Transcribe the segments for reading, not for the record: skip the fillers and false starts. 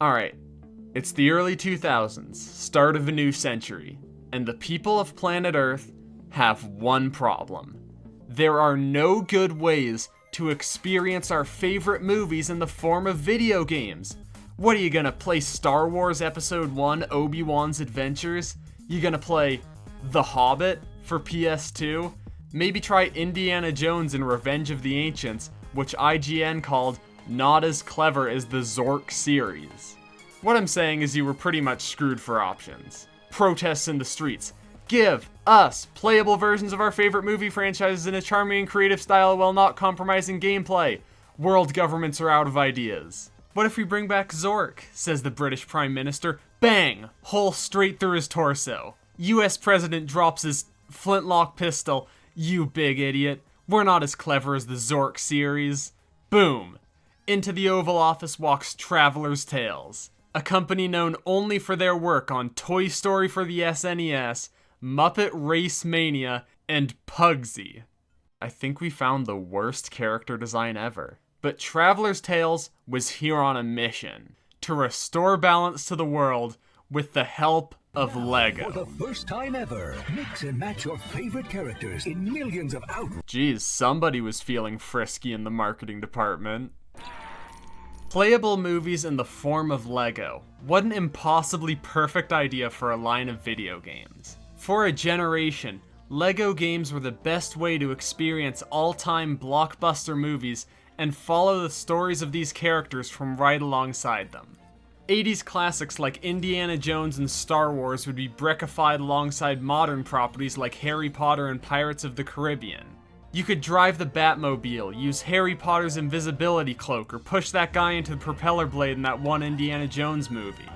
Alright, it's the early 2000s, start of a new century, and the people of planet Earth have one problem. There are no good ways to experience our favorite movies in the form of video games. What are you gonna play, Star Wars Episode 1, Obi-Wan's Adventures? You gonna play The Hobbit for PS2? Maybe try Indiana Jones and Revenge of the Ancients, which IGN called not as clever as the Zork series. What I'm saying is you were pretty much screwed for options. Protests in the streets. Give us playable versions of our favorite movie franchises in a charming and creative style while not compromising gameplay. World governments are out of ideas. What if we bring back Zork, says the British Prime Minister. Bang! Hole straight through his torso. US President drops his flintlock pistol. You big idiot. We're not as clever as the Zork series. Boom. Into the Oval Office walks Traveler's Tales, a company known only for their work on Toy Story for the SNES, Muppet Race Mania, and Pugsy. I think we found the worst character design ever. But Traveler's Tales was here on a mission to restore balance to the world with the help of Lego. For the first time ever, mix and match your favorite characters in millions of Jeez, somebody was feeling frisky in the marketing department. Playable movies in the form of Lego. What an impossibly perfect idea for a line of video games. For a generation, Lego games were the best way to experience all-time blockbuster movies and follow the stories of these characters from right alongside them. 80s classics like Indiana Jones and Star Wars would be brickified alongside modern properties like Harry Potter and Pirates of the Caribbean. You could drive the Batmobile, use Harry Potter's invisibility cloak, or push that guy into the propeller blade in that one Indiana Jones movie.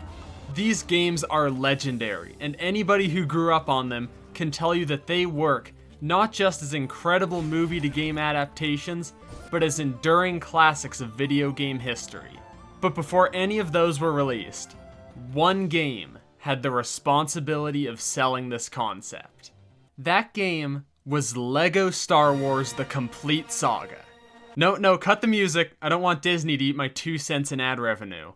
These games are legendary, and anybody who grew up on them can tell you that they work not just as incredible movie-to-game adaptations, but as enduring classics of video game history. But before any of those were released, one game had the responsibility of selling this concept. That game was LEGO Star Wars: The Complete Saga. No, cut the music. I don't want Disney to eat my 2 cents in ad revenue.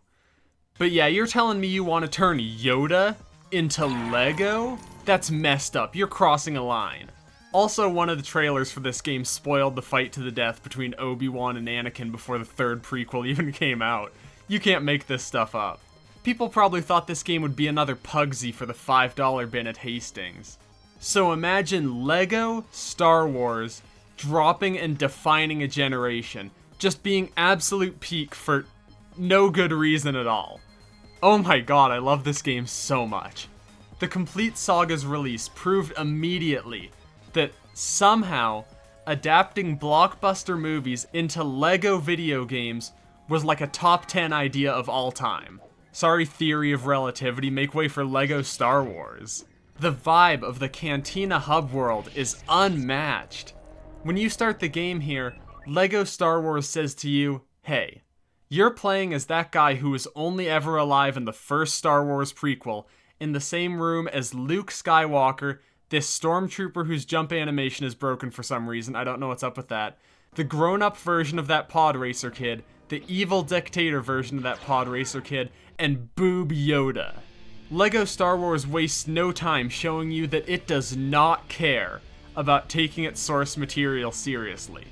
But yeah, you're telling me you want to turn Yoda into Lego? That's messed up. You're crossing a line. Also, one of the trailers for this game spoiled the fight to the death between Obi-Wan and Anakin before the third prequel even came out. You can't make this stuff up. People probably thought this game would be another Pugsy for the $5 bin at Hastings. So imagine LEGO Star Wars dropping and defining a generation, just being absolute peak for no good reason at all. Oh my god, I love this game so much. The Complete Saga's release proved immediately that somehow adapting blockbuster movies into LEGO video games was like a top 10 idea of all time. Sorry, Theory of Relativity, make way for LEGO Star Wars. The vibe of the Cantina hub world is unmatched. When you start the game here, LEGO Star Wars says to you, hey, you're playing as that guy who was only ever alive in the first Star Wars prequel, in the same room as Luke Skywalker, this stormtrooper whose jump animation is broken for some reason, I don't know what's up with that, the grown-up version of that pod racer kid, the evil dictator version of that pod racer kid, and Boob Yoda. LEGO Star Wars wastes no time showing you that it does not care about taking its source material seriously.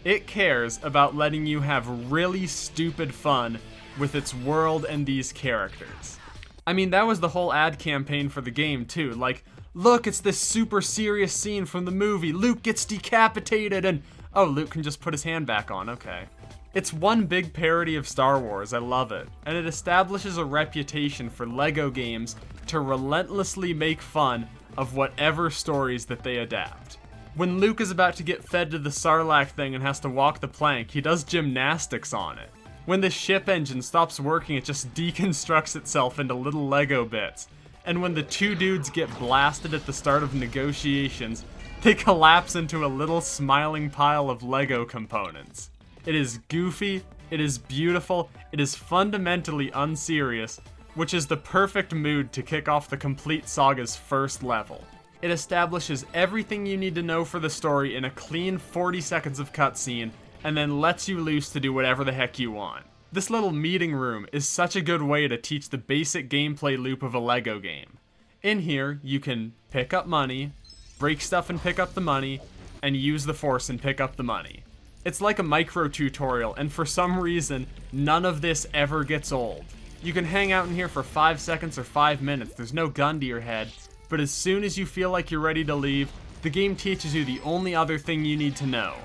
It cares about letting you have really stupid fun with its world and these characters. I mean, that was the whole ad campaign for the game too, like, look, it's this super serious scene from the movie, Luke gets decapitated and, oh, Luke can just put his hand back on, okay. It's one big parody of Star Wars, I love it, and it establishes a reputation for LEGO games to relentlessly make fun of whatever stories that they adapt. When Luke is about to get fed to the Sarlacc thing and has to walk the plank, he does gymnastics on it. When the ship engine stops working, it just deconstructs itself into little Lego bits. And when the two dudes get blasted at the start of negotiations, they collapse into a little smiling pile of Lego components. It is goofy, it is beautiful, it is fundamentally unserious, which is the perfect mood to kick off the Complete Saga's first level. It establishes everything you need to know for the story in a clean 40 seconds of cutscene, and then lets you loose to do whatever the heck you want. This little meeting room is such a good way to teach the basic gameplay loop of a LEGO game. In here, you can pick up money, break stuff and pick up the money, and use the force and pick up the money. It's like a micro tutorial, and for some reason, none of this ever gets old. You can hang out in here for 5 seconds or 5 minutes, there's no gun to your head, but as soon as you feel like you're ready to leave, the game teaches you the only other thing you need to know.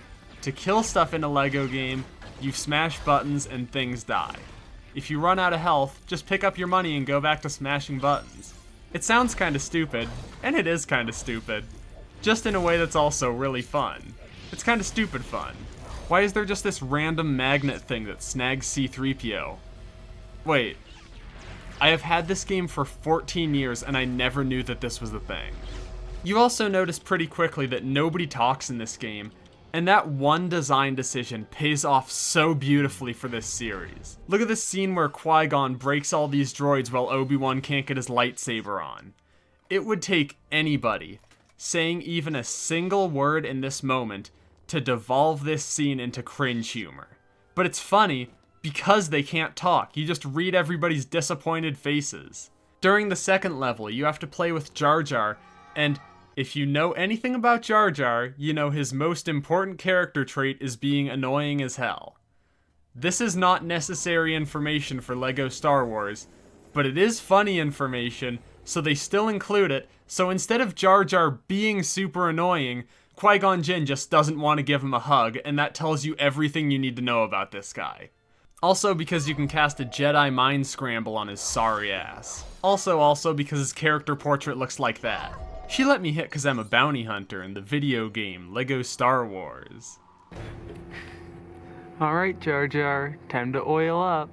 To kill stuff in a LEGO game, you smash buttons and things die. If you run out of health, just pick up your money and go back to smashing buttons. It sounds kinda stupid, and it is kinda stupid. Just in a way that's also really fun. It's kinda stupid fun. Why is there just this random magnet thing that snags C-3PO? Wait. I have had this game for 14 years and I never knew that this was a thing. You also notice pretty quickly that nobody talks in this game, and that one design decision pays off so beautifully for this series. Look at this scene where Qui-Gon breaks all these droids while Obi-Wan can't get his lightsaber on. It would take anybody saying even a single word in this moment to devolve this scene into cringe humor. But it's funny because they can't talk, you just read everybody's disappointed faces. During the second level, you have to play with Jar Jar, and if you know anything about Jar Jar, you know his most important character trait is being annoying as hell. This is not necessary information for LEGO Star Wars, but it is funny information, so they still include it, so instead of Jar Jar being super annoying, Qui-Gon Jinn just doesn't want to give him a hug, and that tells you everything you need to know about this guy. Also because you can cast a Jedi mind scramble on his sorry ass. Also because his character portrait looks like that. She let me hit cause I'm a bounty hunter in the video game LEGO Star Wars. Alright Jar Jar, time to oil up.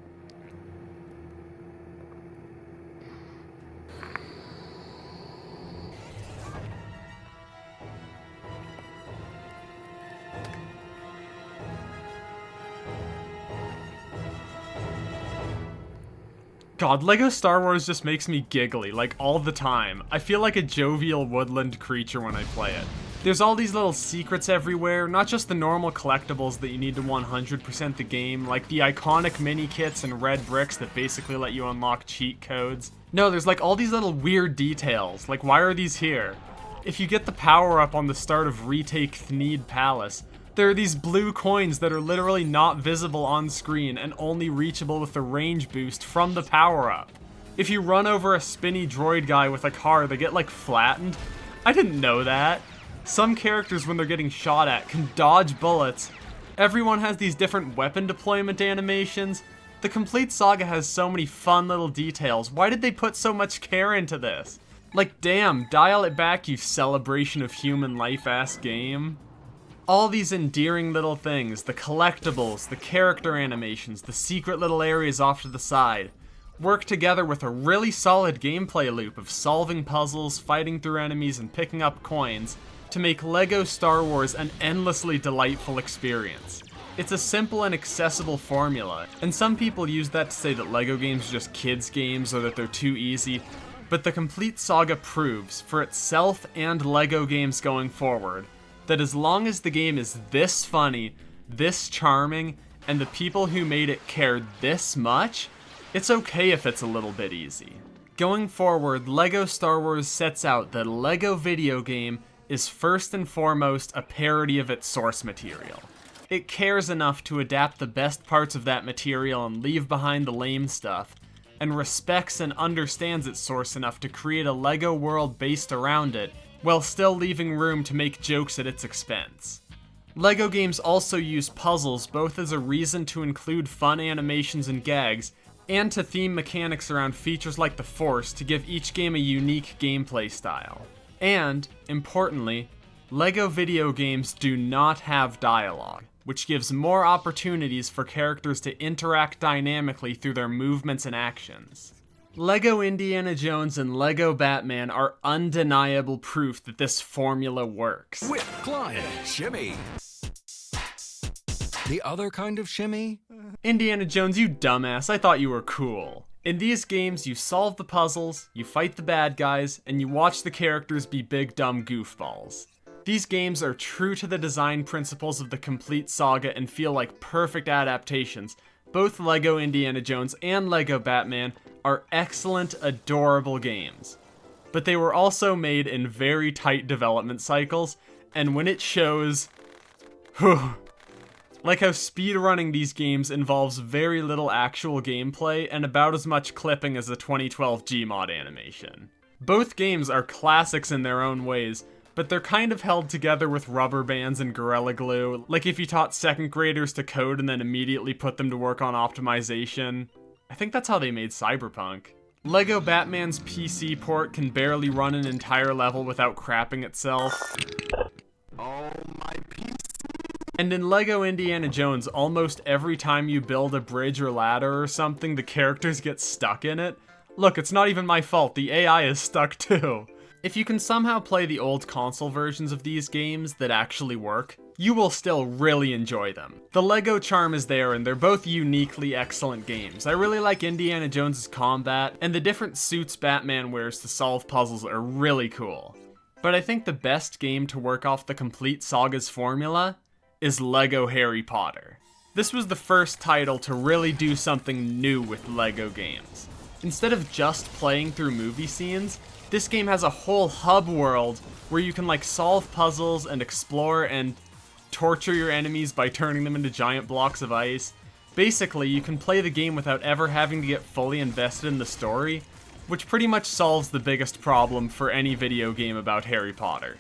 God, LEGO Star Wars just makes me giggly, like, all the time. I feel like a jovial woodland creature when I play it. There's all these little secrets everywhere, not just the normal collectibles that you need to 100% the game, like the iconic mini-kits and red bricks that basically let you unlock cheat codes. No, there's like all these little weird details, like why are these here? If you get the power-up on the start of Retake Thneed Palace, there are these blue coins that are literally not visible on screen and only reachable with the range boost from the power-up. If you run over a spinny droid guy with a car, they get like flattened. I didn't know that. Some characters, when they're getting shot at, can dodge bullets. Everyone has these different weapon deployment animations. The Complete Saga has so many fun little details. Why did they put so much care into this? Like, damn, dial it back, you celebration of human life-ass game. All these endearing little things, the collectibles, the character animations, the secret little areas off to the side, work together with a really solid gameplay loop of solving puzzles, fighting through enemies, and picking up coins to make LEGO Star Wars an endlessly delightful experience. It's a simple and accessible formula, and some people use that to say that LEGO games are just kids' games or that they're too easy, but the Complete Saga proves, for itself and LEGO games going forward, that as long as the game is this funny, this charming, and the people who made it care this much, it's okay if it's a little bit easy. Going forward, LEGO Star Wars sets out that a LEGO video game is first and foremost a parody of its source material. It cares enough to adapt the best parts of that material and leave behind the lame stuff, and respects and understands its source enough to create a LEGO world based around it, while still leaving room to make jokes at its expense. LEGO games also use puzzles both as a reason to include fun animations and gags, and to theme mechanics around features like the Force to give each game a unique gameplay style. And, importantly, LEGO video games do not have dialogue, which gives more opportunities for characters to interact dynamically through their movements and actions. LEGO Indiana Jones and LEGO Batman are undeniable proof that this formula works. Whip, climb, shimmy. The other kind of shimmy? Indiana Jones, you dumbass, I thought you were cool. In these games, you solve the puzzles, you fight the bad guys, and you watch the characters be big dumb goofballs. These games are true to the design principles of the Complete Saga and feel like perfect adaptations, Both LEGO Indiana Jones and LEGO Batman are excellent, adorable games. But they were also made in very tight development cycles, and when it shows, whew. Like how speedrunning these games involves very little actual gameplay and about as much clipping as a 2012 Gmod animation. Both games are classics in their own ways, but they're kind of held together with rubber bands and Gorilla Glue, like if you taught 2nd graders to code and then immediately put them to work on optimization. I think that's how they made Cyberpunk. LEGO Batman's PC port can barely run an entire level without crapping itself. Oh, my PC. And in LEGO Indiana Jones, almost every time you build a bridge or ladder or something, the characters get stuck in it. Look, it's not even my fault, the AI is stuck too. If you can somehow play the old console versions of these games that actually work, you will still really enjoy them. The LEGO charm is there and they're both uniquely excellent games. I really like Indiana Jones's combat, and the different suits Batman wears to solve puzzles are really cool. But I think the best game to work off the Complete Saga's formula is LEGO Harry Potter. This was the first title to really do something new with LEGO games. Instead of just playing through movie scenes, this game has a whole hub world where you can like solve puzzles and explore and torture your enemies by turning them into giant blocks of ice. Basically, you can play the game without ever having to get fully invested in the story, which pretty much solves the biggest problem for any video game about Harry Potter.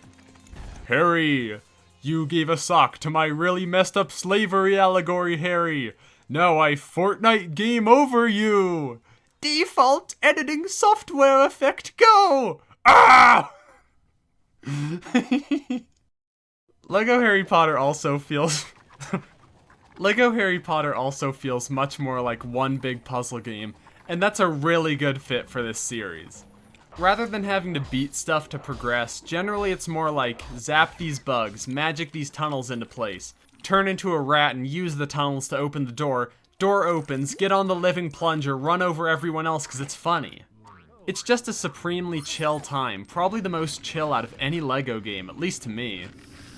Harry! You gave a sock to my really messed up slavery allegory, Harry. Now I Fortnite game over you. Default editing software effect, go! Ah! LEGO Harry Potter also feels... LEGO Harry Potter also feels much more like one big puzzle game, and that's a really good fit for this series. Rather than having to beat stuff to progress, generally it's more like zap these bugs, magic these tunnels into place, turn into a rat and use the tunnels to open the door opens, get on the living plunger, run over everyone else because it's funny. It's just a supremely chill time, probably the most chill out of any LEGO game, at least to me.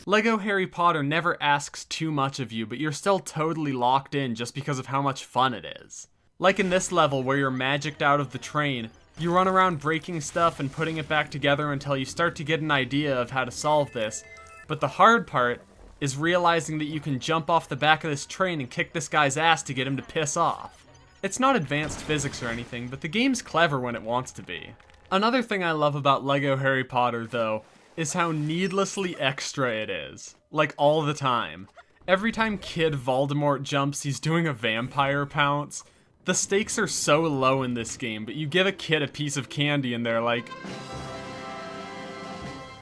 LEGO Harry Potter never asks too much of you, but you're still totally locked in just because of how much fun it is. Like in this level where you're magicked out of the train, you run around breaking stuff and putting it back together until you start to get an idea of how to solve this, but the hard part is realizing that you can jump off the back of this train and kick this guy's ass to get him to piss off. It's not advanced physics or anything, but the game's clever when it wants to be. Another thing I love about LEGO Harry Potter, though, is how needlessly extra it is. Like, all the time. Every time Kid Voldemort jumps, he's doing a vampire pounce. The stakes are so low in this game, but you give a kid a piece of candy and they're like...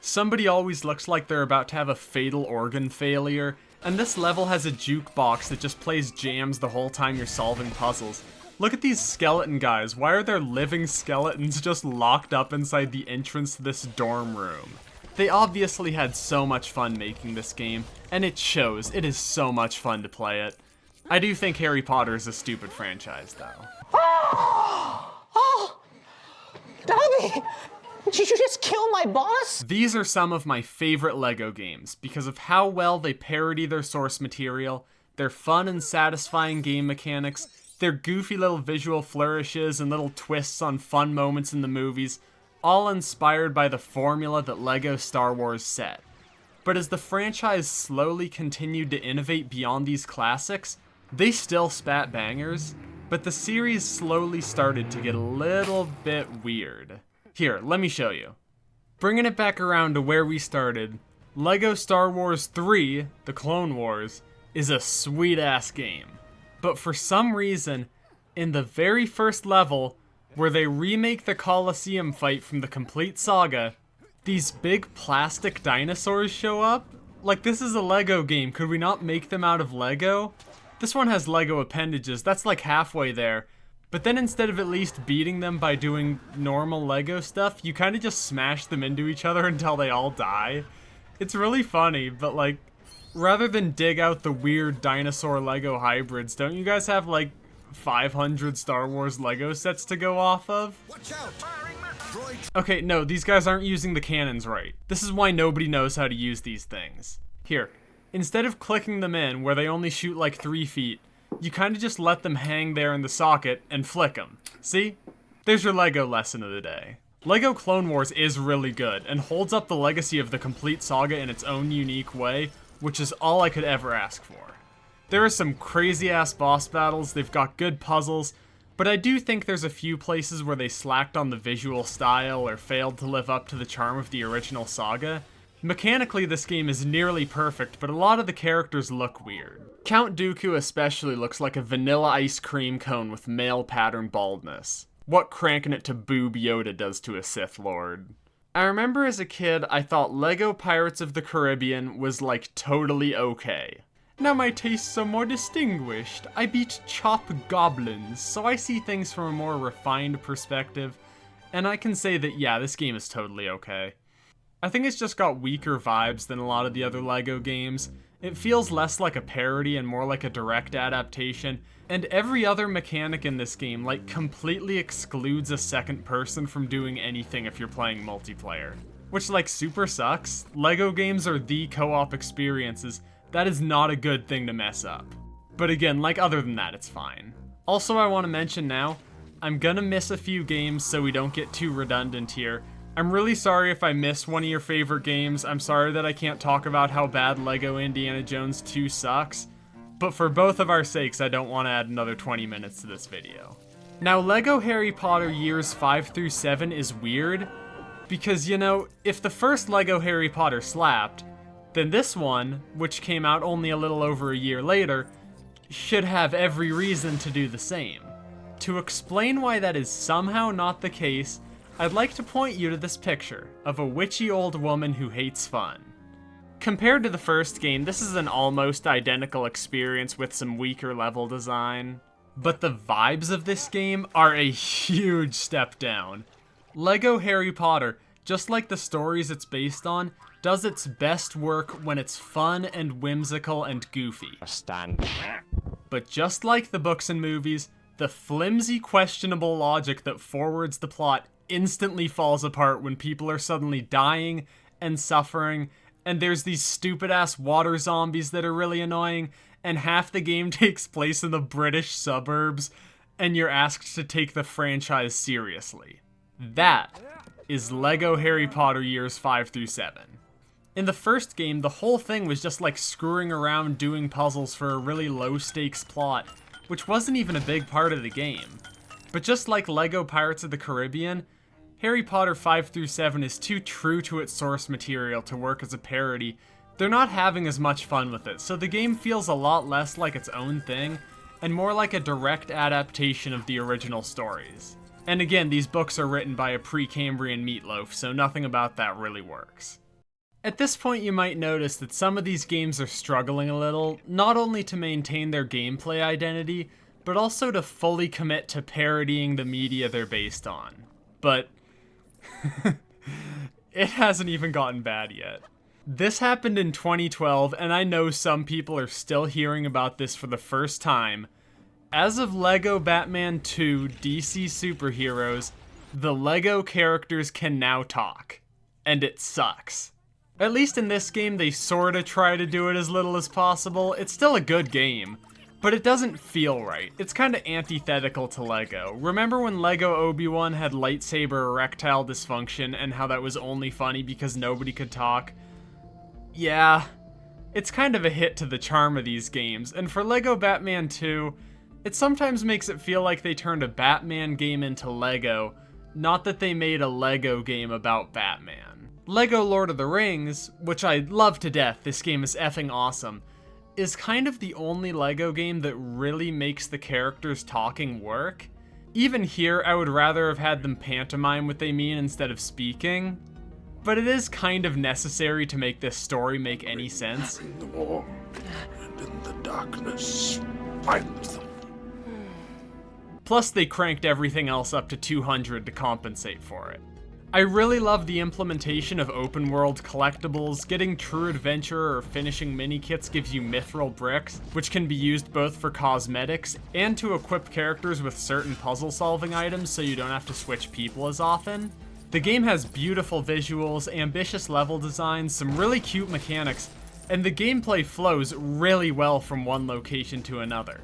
Somebody always looks like they're about to have a fatal organ failure, and this level has a jukebox that just plays jams the whole time you're solving puzzles. Look at these skeleton guys. Why are there living skeletons just locked up inside the entrance to this dorm room? They obviously had so much fun making this game, and it shows. It is so much fun to play it. I do think Harry Potter is a stupid franchise, though. Oh! Dobby! Did you just kill my boss? These are some of my favorite LEGO games because of how well they parody their source material, their fun and satisfying game mechanics, their goofy little visual flourishes and little twists on fun moments in the movies, all inspired by the formula that LEGO Star Wars set. But as the franchise slowly continued to innovate beyond these classics, they still spat bangers, but the series slowly started to get a little bit weird. Here, let me show you. Bringing it back around to where we started, LEGO Star Wars 3, The Clone Wars, is a sweet-ass game. But for some reason, in the very first level, where they remake the Colosseum fight from the Complete Saga, these big plastic dinosaurs show up? Like, this is a LEGO game, could we not make them out of LEGO? This one has LEGO appendages, that's like halfway there. But then instead of at least beating them by doing normal LEGO stuff, you kind of just smash them into each other until they all die. It's really funny, but like, rather than dig out the weird dinosaur LEGO hybrids, don't you guys have like 500 Star Wars LEGO sets to go off of? Watch out! Okay, no, these guys aren't using the cannons right. This is why nobody knows how to use these things. Here, instead of clicking them in where they only shoot like 3 feet, You kind of just let them hang there in the socket and flick them. See? There's your LEGO lesson of the day. LEGO Clone Wars is really good, and holds up the legacy of the Complete Saga in its own unique way, which is all I could ever ask for. There are some crazy-ass boss battles, they've got good puzzles, but I do think there's a few places where they slacked on the visual style or failed to live up to the charm of the original saga. Mechanically, this game is nearly perfect, but a lot of the characters look weird. Count Dooku especially looks like a vanilla ice cream cone with male pattern baldness. What cranking it to boob Yoda does to a Sith Lord. I remember as a kid, I thought LEGO Pirates of the Caribbean was like totally okay. Now my tastes are more distinguished. I beat chop goblins, so I see things from a more refined perspective, and I can say that yeah, this game is totally okay. I think it's just got weaker vibes than a lot of the other LEGO games. It feels less like a parody and more like a direct adaptation, and every other mechanic in this game like completely excludes a second person from doing anything if you're playing multiplayer. Which like super sucks. LEGO games are the co-op experiences. That is not a good thing to mess up. But again, like other than that, it's fine. Also, I want to mention now, I'm gonna miss a few games so we don't get too redundant here. I'm really sorry if I miss one of your favorite games. I'm sorry that I can't talk about how bad LEGO Indiana Jones 2 sucks. But for both of our sakes, I don't want to add another 20 minutes to this video. Now, LEGO Harry Potter years 5 through 7 is weird, because, you know, if the first LEGO Harry Potter slapped, then this one, which came out only a little over a year later, should have every reason to do the same. To explain why that is somehow not the case, I'd like to point you to this picture of a witchy old woman who hates fun. Compared to the first game, this is an almost identical experience with some weaker level design, but the vibes of this game are a huge step down. LEGO Harry Potter, just like the stories it's based on, does its best work when it's fun and whimsical and goofy. But just like the books and movies, the flimsy, questionable logic that forwards the plot instantly falls apart when people are suddenly dying and suffering, and there's these stupid-ass water zombies that are really annoying, and half the game takes place in the British suburbs, and you're asked to take the franchise seriously. That is LEGO Harry Potter years 5 through 7. In the first game, the whole thing was just like screwing around doing puzzles for a really low-stakes plot, which wasn't even a big part of the game. But just like LEGO Pirates of the Caribbean, Harry Potter 5 through 7 is too true to its source material to work as a parody. They're not having as much fun with it, so the game feels a lot less like its own thing, and more like a direct adaptation of the original stories. And again, these books are written by a pre-Cambrian meatloaf, so nothing about that really works. At this point, you might notice that some of these games are struggling a little, not only to maintain their gameplay identity, but also to fully commit to parodying the media they're based on. But it hasn't even gotten bad yet. This happened in 2012, and I know some people are still hearing about this for the first time. As of LEGO Batman 2 DC Superheroes, the LEGO characters can now talk. And it sucks. At least in this game, they sorta try to do it as little as possible. It's still a good game, but it doesn't feel right. It's kinda antithetical to LEGO. Remember when LEGO Obi-Wan had lightsaber erectile dysfunction and how that was only funny because nobody could talk? Yeah, it's kind of a hit to the charm of these games, and for LEGO Batman 2, it sometimes makes it feel like they turned a Batman game into LEGO, not that they made a LEGO game about Batman. LEGO Lord of the Rings, which I love to death, this game is effing awesome, is kind of the only LEGO game that really makes the characters talking work. Even here, I would rather have had them pantomime what they mean instead of speaking, but it is kind of necessary to make this story make any sense. In the war, and in the darkness, find them. Plus, they cranked everything else up to 200 to compensate for it. I really love the implementation of open world collectibles. Getting True Adventurer or finishing mini-kits gives you mithril bricks, which can be used both for cosmetics and to equip characters with certain puzzle solving items so you don't have to switch people as often. The game has beautiful visuals, ambitious level designs, some really cute mechanics, and the gameplay flows really well from one location to another.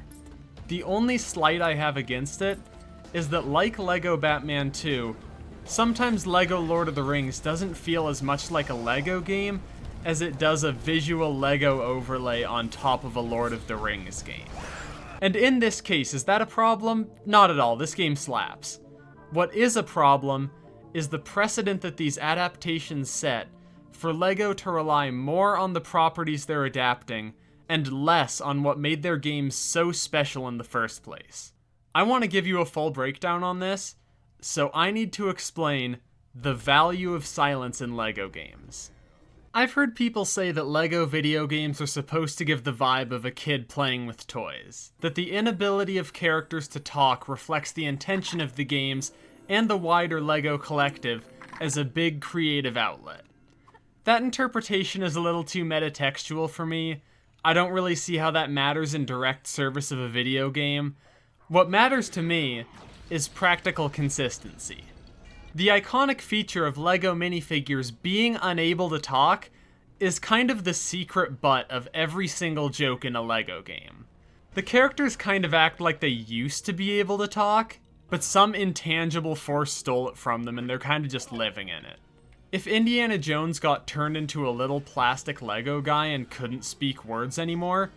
The only slight I have against it is that, like LEGO Batman 2, sometimes LEGO Lord of the Rings doesn't feel as much like a LEGO game as it does a visual LEGO overlay on top of a Lord of the Rings game. And in this case, is that a problem? Not at all, this game slaps. What is a problem is the precedent that these adaptations set for LEGO to rely more on the properties they're adapting and less on what made their games so special in the first place. I want to give you a full breakdown on this, so I need to explain the value of silence in LEGO games. I've heard people say that LEGO video games are supposed to give the vibe of a kid playing with toys, that the inability of characters to talk reflects the intention of the games and the wider LEGO collective as a big creative outlet. That interpretation is a little too metatextual for me. I don't really see how that matters in direct service of a video game. What matters to me is practical consistency. The iconic feature of LEGO minifigures being unable to talk is kind of the secret butt of every single joke in a LEGO game. The characters kind of act like they used to be able to talk, but some intangible force stole it from them and they're kind of just living in it. If Indiana Jones got turned into a little plastic LEGO guy and couldn't speak words anymore,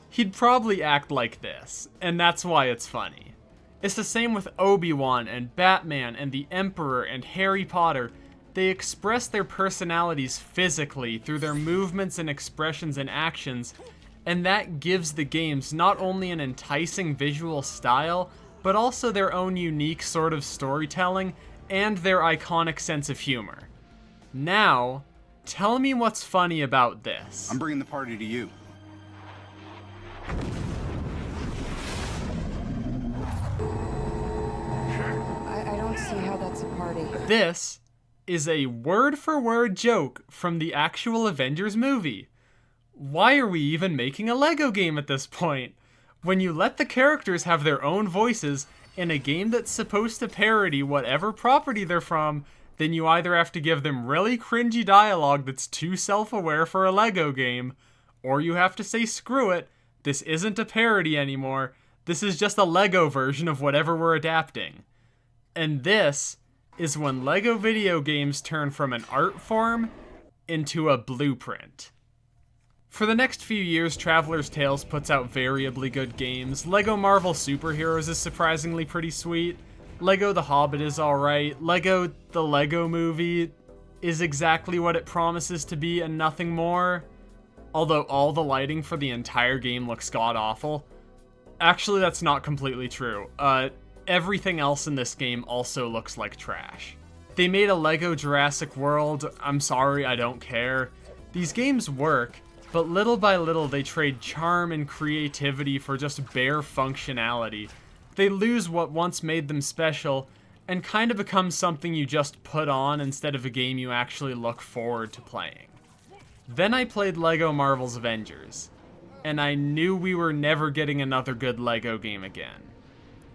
he'd probably act like this, and that's why it's funny. It's the same with Obi-Wan and Batman and the Emperor and Harry Potter. They express their personalities physically through their movements and expressions and actions, and that gives the games not only an enticing visual style, but also their own unique sort of storytelling and their iconic sense of humor. Now, tell me what's funny about this. I'm bringing the party to you. I don't see how that's a party. This is a word-for-word joke from the actual Avengers movie. Why are we even making a LEGO game at this point? When you let the characters have their own voices in a game that's supposed to parody whatever property they're from, then you either have to give them really cringy dialogue that's too self-aware for a LEGO game, or you have to say, screw it, this isn't a parody anymore, this is just a LEGO version of whatever we're adapting. And this is when LEGO video games turn from an art form into a blueprint. For the next few years, Traveler's Tales puts out variably good games. LEGO Marvel Superheroes is surprisingly pretty sweet. LEGO The Hobbit is alright. LEGO The Lego Movie is exactly what it promises to be and nothing more. Although all the lighting for the entire game looks god-awful. Actually, that's not completely true. Everything else in this game also looks like trash. They made a LEGO Jurassic World. I'm sorry, I don't care. These games work, but little by little they trade charm and creativity for just bare functionality. They lose what once made them special, and kind of become something you just put on instead of a game you actually look forward to playing. Then I played LEGO Marvel's Avengers, and I knew we were never getting another good LEGO game again.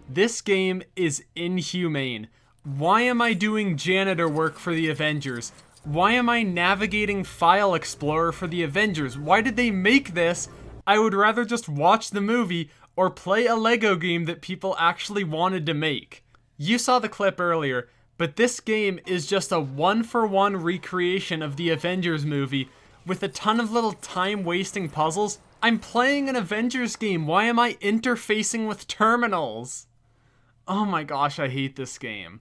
This game is inhumane. Why am I doing janitor work for the Avengers? Why am I navigating File Explorer for the Avengers? Why did they make this? I would rather just watch the movie or play a LEGO game that people actually wanted to make. You saw the clip earlier, but this game is just a one-for-one recreation of the Avengers movie with a ton of little time-wasting puzzles. I'm playing an Avengers game. Why am I interfacing with terminals? Oh my gosh, I hate this game.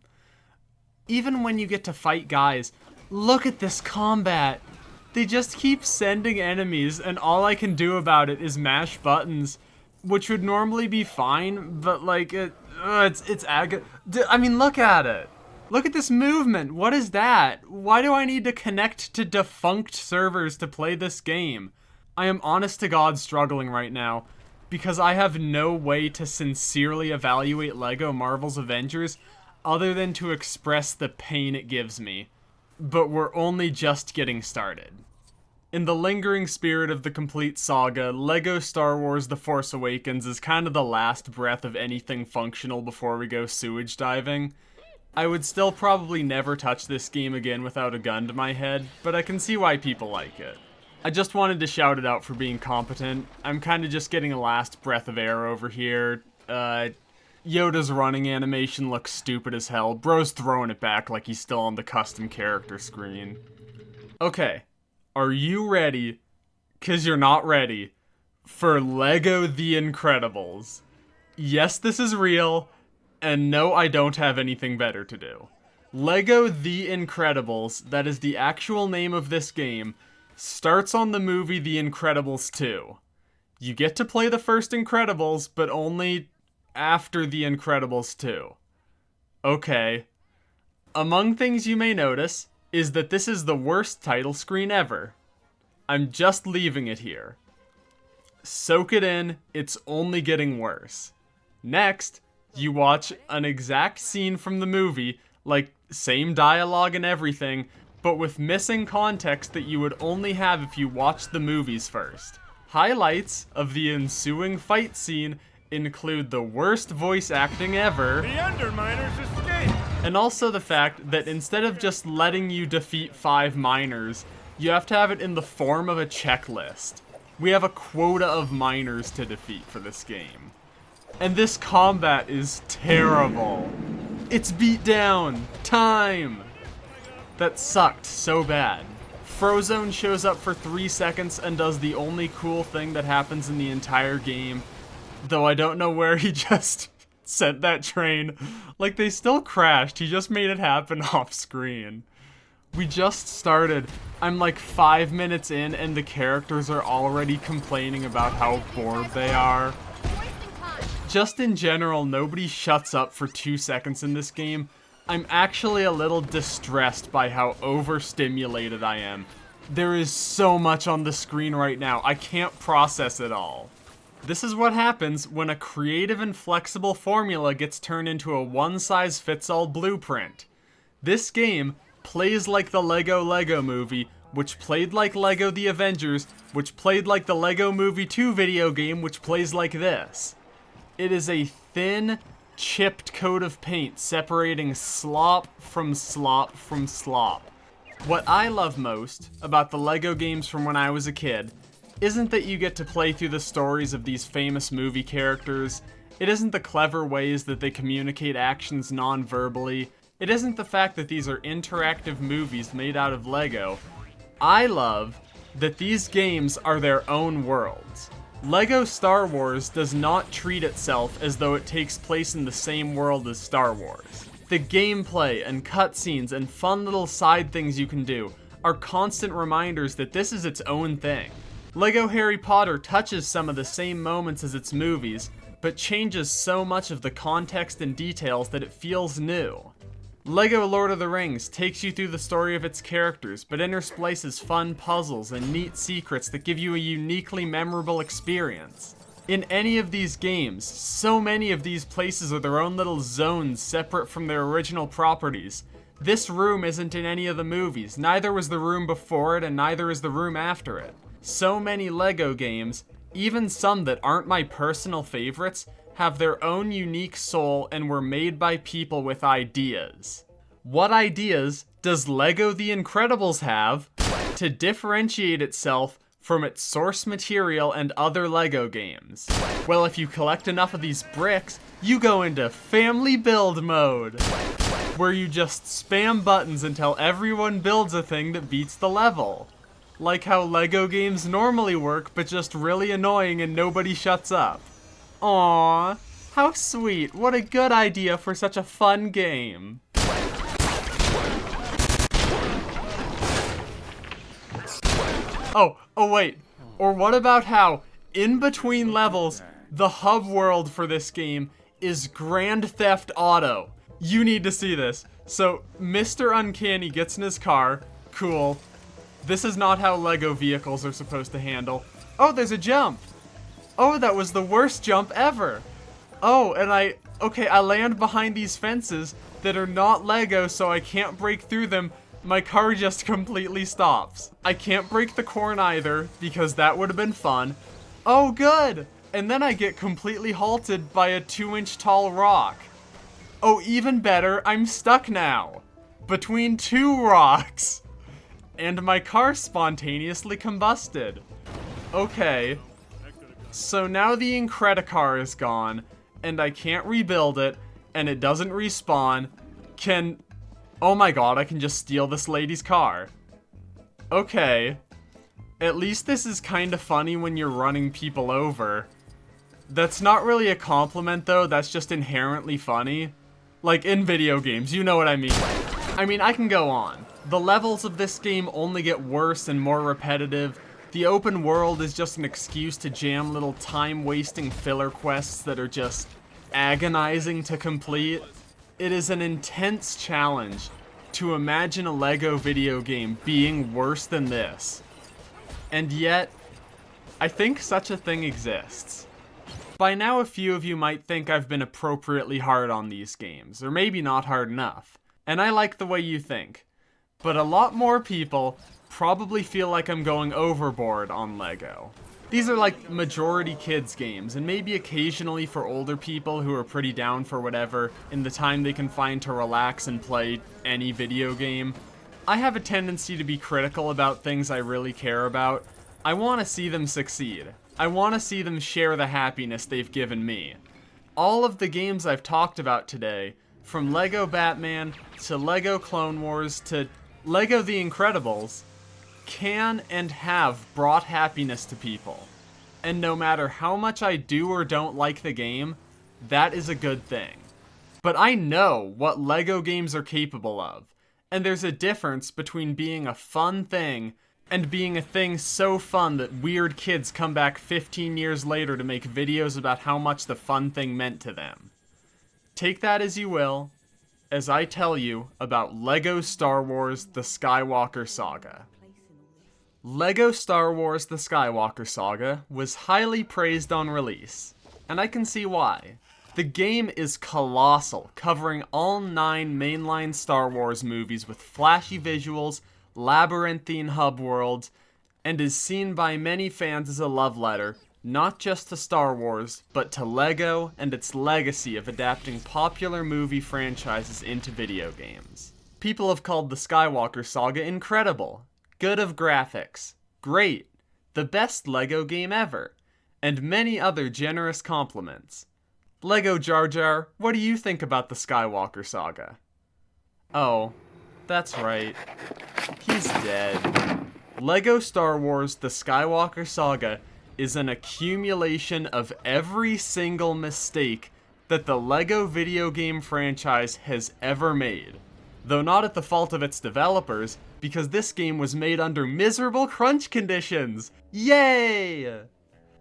Even when you get to fight guys, look at this combat. They just keep sending enemies, and all I can do about it is mash buttons, which would normally be fine, but like, I mean, look at it. Look at this movement. What is that? Why do I need to connect to defunct servers to play this game? I am honest to God struggling right now, because I have no way to sincerely evaluate LEGO Marvel's Avengers other than to express the pain it gives me. But we're only just getting started. In the lingering spirit of the Complete Saga, LEGO Star Wars The Force Awakens is kind of the last breath of anything functional before we go sewage diving. I would still probably never touch this game again without a gun to my head, but I can see why people like it. I just wanted to shout it out for being competent. I'm kind of just getting a last breath of air over here. Yoda's running animation looks stupid as hell. Bro's throwing it back like he's still on the custom character screen. Okay, are you ready? 'Cause you're not ready. For LEGO The Incredibles. Yes, this is real, and no, I don't have anything better to do. LEGO The Incredibles, that is the actual name of this game, starts on the movie The Incredibles 2. You get to play the first Incredibles, but only after The Incredibles 2. Okay. Among things you may notice is that this is the worst title screen ever. I'm just leaving it here. Soak it in, it's only getting worse. Next, you watch an exact scene from the movie, like same dialogue and everything, but with missing context that you would only have if you watched the movies first. Highlights of the ensuing fight scene include the worst voice acting ever, The Underminers escape! and also the fact that instead of just letting you defeat 5 miners, you have to have it in the form of a checklist. We have a quota of miners to defeat for this game. And this combat is terrible. It's beat down. Time. That sucked so bad. Frozone shows up for 3 seconds and does the only cool thing that happens in the entire game. Though I don't know where he just sent that train. Like, they still crashed. He just made it happen off screen. We just started. I'm like 5 minutes in and the characters are already complaining about how bored they are. Just in general, nobody shuts up for 2 seconds in this game. I'm actually a little distressed by how overstimulated I am. There is so much on the screen right now, I can't process it all. This is what happens when a creative and flexible formula gets turned into a one-size-fits-all blueprint. This game plays like the Lego Movie, which played like Lego The Avengers, which played like the Lego Movie 2 video game, which plays like this. It is a thin, chipped coat of paint separating slop from slop from slop. What I love most about the Lego games from when I was a kid isn't that you get to play through the stories of these famous movie characters, it isn't the clever ways that they communicate actions non-verbally, it isn't the fact that these are interactive movies made out of Lego. I love that these games are their own worlds. Lego Star Wars does not treat itself as though it takes place in the same world as Star Wars. The gameplay and cutscenes and fun little side things you can do are constant reminders that this is its own thing. Lego Harry Potter touches some of the same moments as its movies, but changes so much of the context and details that it feels new. Lego Lord of the Rings takes you through the story of its characters, but intersplices fun puzzles and neat secrets that give you a uniquely memorable experience. In any of these games, so many of these places are their own little zones separate from their original properties. This room isn't in any of the movies, neither was the room before it and neither is the room after it. So many Lego games, even some that aren't my personal favorites, have their own unique soul and were made by people with ideas. What ideas does Lego The Incredibles have to differentiate itself from its source material and other Lego games? Well, if you collect enough of these bricks, you go into family build mode, where you just spam buttons until everyone builds a thing that beats the level. Like how Lego games normally work, but just really annoying and nobody shuts up. Aww, how sweet. What a good idea for such a fun game. Oh wait. Or what about how, in between levels, the hub world for this game is Grand Theft Auto. You need to see this. So, Mr. Uncanny gets in his car. Cool. This is not how Lego vehicles are supposed to handle. Oh, there's a jump. Oh, that was the worst jump ever. Oh, and I land behind these fences that are not Lego, so I can't break through them. My car just completely stops. I can't break the corn either, because that would have been fun. Oh, good. And then I get completely halted by a 2-inch tall rock. Oh, even better, I'm stuck now. Between 2 rocks. And my car spontaneously combusted. Okay. So now the Incredicar is gone, and I can't rebuild it, and it doesn't respawn, can... Oh my god, I can just steal this lady's car. Okay. At least this is kind of funny when you're running people over. That's not really a compliment though, that's just inherently funny. Like in video games, you know what I mean. I can go on. The levels of this game only get worse and more repetitive. The open world is just an excuse to jam little time-wasting filler quests that are just agonizing to complete. It is an intense challenge to imagine a LEGO video game being worse than this. And yet, I think such a thing exists. By now, a few of you might think I've been appropriately hard on these games, or maybe not hard enough. And I like the way you think. But a lot more people probably feel like I'm going overboard on LEGO. These are like majority kids games, and maybe occasionally for older people who are pretty down for whatever in the time they can find to relax and play any video game. I have a tendency to be critical about things I really care about. I want to see them succeed. I want to see them share the happiness they've given me. All of the games I've talked about today, from LEGO Batman to LEGO Clone Wars to LEGO The Incredibles, can and have brought happiness to people. And no matter how much I do or don't like the game, that is a good thing. But I know what LEGO games are capable of, and there's a difference between being a fun thing and being a thing so fun that weird kids come back 15 years later to make videos about how much the fun thing meant to them. Take that as you will, as I tell you about LEGO Star Wars The Skywalker Saga. LEGO Star Wars The Skywalker Saga was highly praised on release, and I can see why. The game is colossal, covering all 9 mainline Star Wars movies with flashy visuals, labyrinthine hub worlds, and is seen by many fans as a love letter, not just to Star Wars, but to LEGO and its legacy of adapting popular movie franchises into video games. People have called the Skywalker Saga incredible, good of graphics, great, the best LEGO game ever, and many other generous compliments. LEGO Jar Jar, what do you think about the Skywalker Saga? Oh, that's right. He's dead. LEGO Star Wars The Skywalker Saga is an accumulation of every single mistake that the LEGO video game franchise has ever made. Though not at the fault of its developers, because this game was made under miserable crunch conditions. Yay!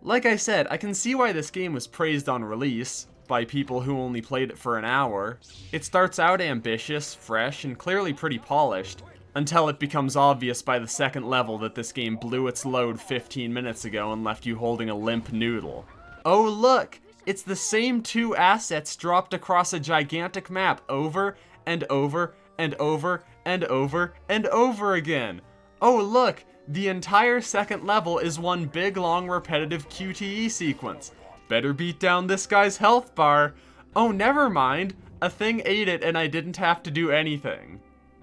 Like I said, I can see why this game was praised on release, by people who only played it for an hour. It starts out ambitious, fresh, and clearly pretty polished, until it becomes obvious by the second level that this game blew its load 15 minutes ago and left you holding a limp noodle. Oh look! It's the same 2 assets dropped across a gigantic map over and over and over and over and over again. Oh look! The entire second level is one big long repetitive QTE sequence. Better beat down this guy's health bar. Oh, never mind. A thing ate it and I didn't have to do anything.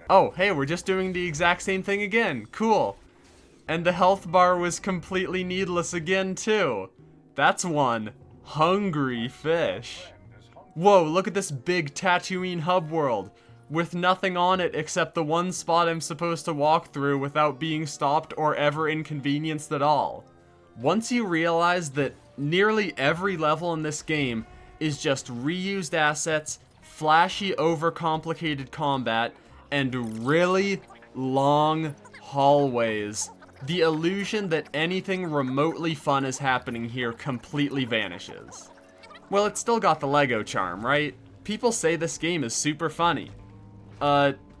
Oh, hey, we're just doing the exact same thing again. Cool. And the health bar was completely needless again, too. That's one hungry fish. Whoa, look at this big Tatooine hub world, with nothing on it except the one spot I'm supposed to walk through without being stopped or ever inconvenienced at all. Once you realize that nearly every level in this game is just reused assets, flashy, overcomplicated combat, and really long hallways, the illusion that anything remotely fun is happening here completely vanishes. Well, it's still got the LEGO charm, right? People say this game is super funny.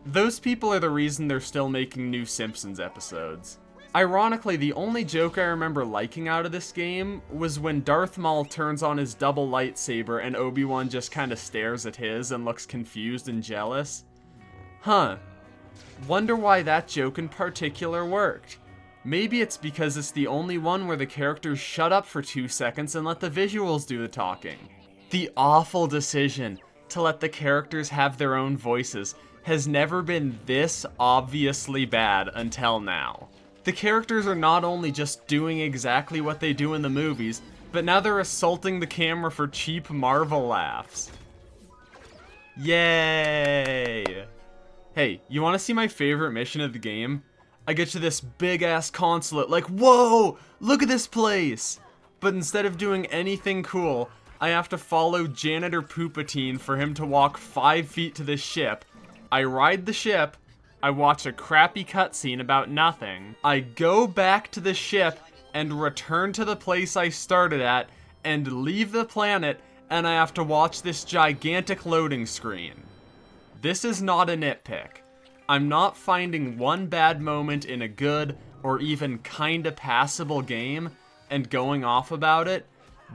Those people are the reason they're still making new Simpsons episodes. Ironically, the only joke I remember liking out of this game was when Darth Maul turns on his double lightsaber and Obi-Wan just kinda stares at his and looks confused and jealous. Huh. Wonder why that joke in particular worked. Maybe it's because it's the only one where the characters shut up for 2 seconds and let the visuals do the talking. The awful decision to let the characters have their own voices has never been this obviously bad until now. The characters are not only just doing exactly what they do in the movies, But now they're assaulting the camera for cheap Marvel laughs. Yay! Hey, you want to see my favorite mission of the game? I get to this big-ass consulate, like, whoa! Look at this place! But instead of doing anything cool, I have to follow Janitor Poopatine for him to walk 5 feet to this ship. I ride the ship, I watch a crappy cutscene about nothing, I go back to the ship and return to the place I started at, and leave the planet, and I have to watch this gigantic loading screen. This is not a nitpick. I'm not finding one bad moment in a good, or even kinda passable game, and going off about it.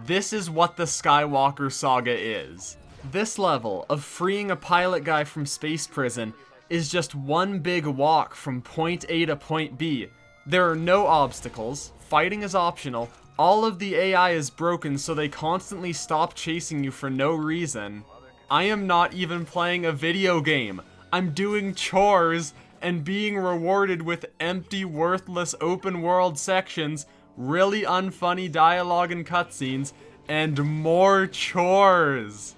This is what the Skywalker Saga is. This level of freeing a pilot guy from space prison is just one big walk from point A to point B. There are no obstacles, fighting is optional, all of the AI is broken so they constantly stop chasing you for no reason. I am not even playing a video game. I'm doing chores and being rewarded with empty, worthless open world sections, really unfunny dialogue and cutscenes, and more chores.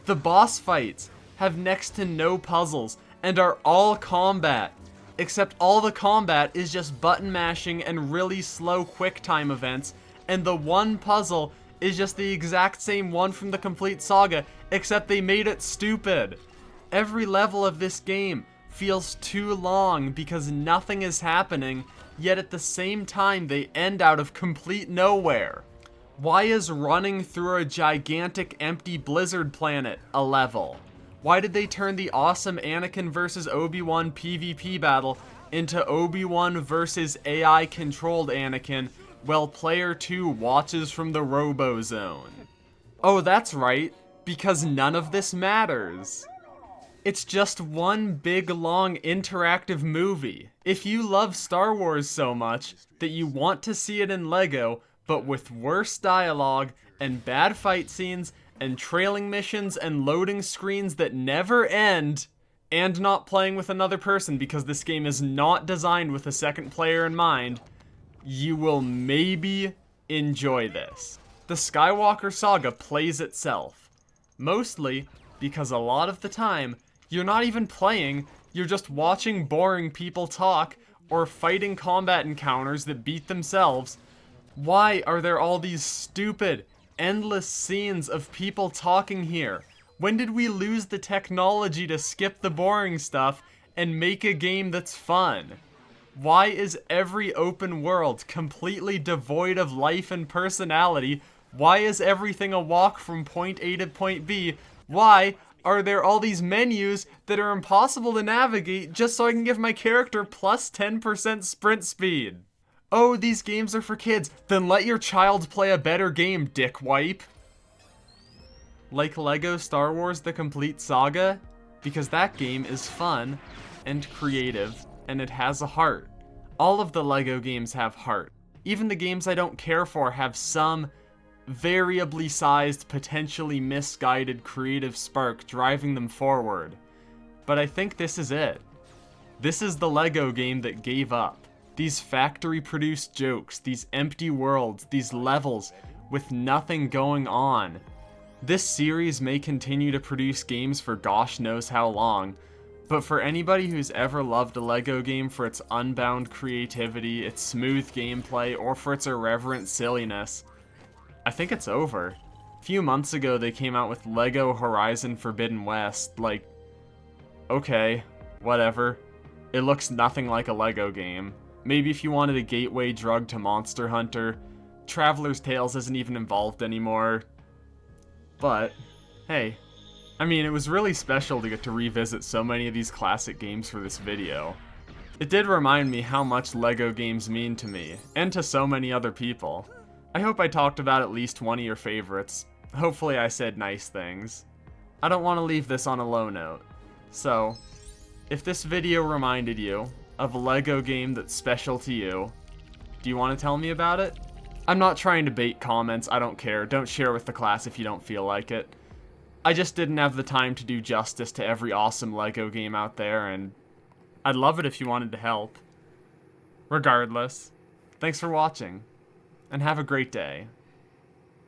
The boss fights have next to no puzzles and are all combat, except all the combat is just button mashing and really slow quick time events, and the one puzzle is just the exact same one from the Complete Saga, except they made it stupid. Every level of this game feels too long because nothing is happening, yet at the same time they end out of complete nowhere. Why is running through a gigantic empty blizzard planet a level? Why did they turn the awesome Anakin vs. Obi-Wan PvP battle into Obi-Wan vs. AI controlled Anakin while player 2 watches from the Robo Zone? Oh, that's right, because none of this matters. It's just one big long interactive movie. If you love Star Wars so much that you want to see it in LEGO, but with worse dialogue and bad fight scenes and trailing missions and loading screens that never end, and not playing with another person because this game is not designed with a second player in mind, you will maybe enjoy this. The Skywalker Saga plays itself. Mostly because a lot of the time, you're not even playing, you're just watching boring people talk or fighting combat encounters that beat themselves. Why are there all these stupid, endless scenes of people talking here? When did we lose the technology to skip the boring stuff and make a game that's fun? Why is every open world completely devoid of life and personality? Why is everything a walk from point A to point B? Why are there all these menus that are impossible to navigate just so I can give my character plus 10% sprint speed? Oh, these games are for kids. Then let your child play a better game, dickwipe. Like LEGO Star Wars The Complete Saga? Because that game is fun and creative and it has a heart. All of the LEGO games have heart. Even the games I don't care for have some variably sized, potentially misguided creative spark driving them forward. But I think this is it. This is the LEGO game that gave up. These factory-produced jokes, these empty worlds, these levels with nothing going on. This series may continue to produce games for gosh knows how long, but for anybody who's ever loved a LEGO game for its unbound creativity, its smooth gameplay, or for its irreverent silliness, I think it's over. A few months ago they came out with LEGO Horizon Forbidden West, like, okay, whatever. It looks nothing like a LEGO game. Maybe if you wanted a gateway drug to Monster Hunter, Traveler's Tales isn't even involved anymore. But, hey, I mean, it was really special to get to revisit so many of these classic games for this video. It did remind me how much LEGO games mean to me, and to so many other people. I hope I talked about at least one of your favorites. Hopefully I said nice things. I don't want to leave this on a low note. So, if this video reminded you of a LEGO game that's special to you, do you want to tell me about it? I'm not trying to bait comments, I don't care. Don't share with the class if you don't feel like it. I just didn't have the time to do justice to every awesome LEGO game out there, and I'd love it if you wanted to help. Regardless, thanks for watching, and have a great day.